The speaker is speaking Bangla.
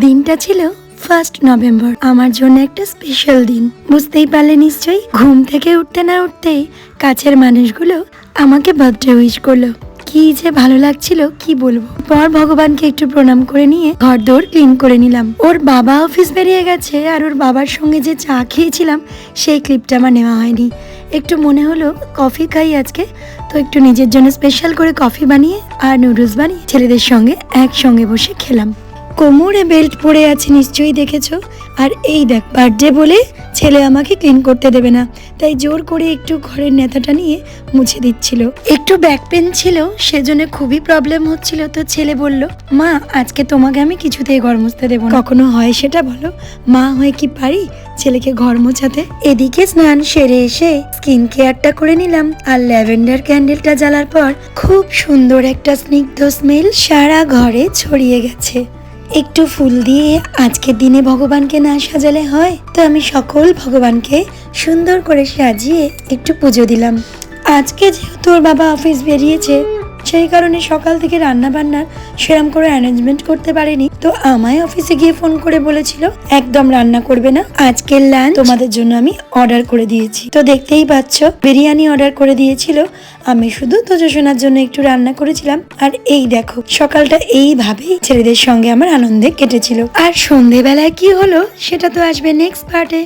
দিনটা ছিল 1 নভেম্বর, আমার জন্য একটা স্পেশাল দিন। বুঝতেই পারলে নিশ্চয়ই, ঘুম থেকে উঠতে না উঠতেই কাছের মানুষগুলো আমাকে বার্থডে উইশ করলো। কি যে ভালো লাগছিল কি বলবো। পর ভগবানকে একটু প্রণাম করে নিয়ে ঘর দোর ক্লিন করে নিলাম। ওর বাবা অফিস বেরিয়ে গেছে, আর ওর বাবার সঙ্গে যে চা খেয়েছিলাম সেই ক্লিপটা আমার নেওয়া হয়নি। একটু মনে হলো কফি খাই আজকে, তো একটু নিজের জন্য স্পেশাল করে কফি বানিয়ে আর নুডলস বানিয়ে ছেলেদের সঙ্গে একসঙ্গে বসে খেলাম। কোমরে বেল্ট পরে আছে, নিশ্চয়ই দেখেছো। আর এই দেখ, বার্থডে বলে ছেলে আমাকে ক্লিন করতে দেবে না, তাই জোর করে একটু ঘরের নেতাটা নিয়ে মুছে দিচ্ছিল। একটু ব্যাক পেন ছিল, সেজন্য খুবই প্রবলেম হচ্ছিল। তো ছেলে বলল, মা আজকে তোমাকে আমি কিছুতেই ঘর মুছতে দেবো না। কখনো হয় সেটা বলো? মা হয়ে কি পারি ছেলেকে ঘর মোছাতে? এদিকে স্নান সেরে এসে স্কিন কেয়ারটা করে নিলাম, আর ল্যাভেন্ডার ক্যান্ডেলটা জ্বালার পর খুব সুন্দর একটা স্নিগ্ধ স্মেল সারা ঘরে ছড়িয়ে গেছে। একটু ফুল দিয়ে আজকের দিনে ভগবানকে না সাজালে হয়? তো আমি সকল ভগবানকে সুন্দর করে সাজিয়ে একটু পুজো দিলাম। আজকে যেহেতু ওর বাবা অফিস বেরিয়েছে, সেই কারণে সকাল থেকে রান্না বান্নার সেরম করে অ্যারেঞ্জমেন্ট করতে পারিনি। তো আমায় অফিসে গিয়ে ফোন করে বলেছিল একদম রান্না করবে না, আজকের লাঞ্চ তোমাদের জন্য আমি অর্ডার করে দিয়েছি। তো দেখতেই পাচ্ছ, বিরিয়ানি অর্ডার করে দিয়েছিল, আমি শুধু তোজসোনার জন্য একটু রান্না করেছিলাম। আর এই দেখো, সকালটা এইভাবেই ছেলেদের সঙ্গে আমার আনন্দে কেটেছিল। আর সন্ধেবেলায় কি হলো সেটা তো আসবে নেক্সট পার্টে।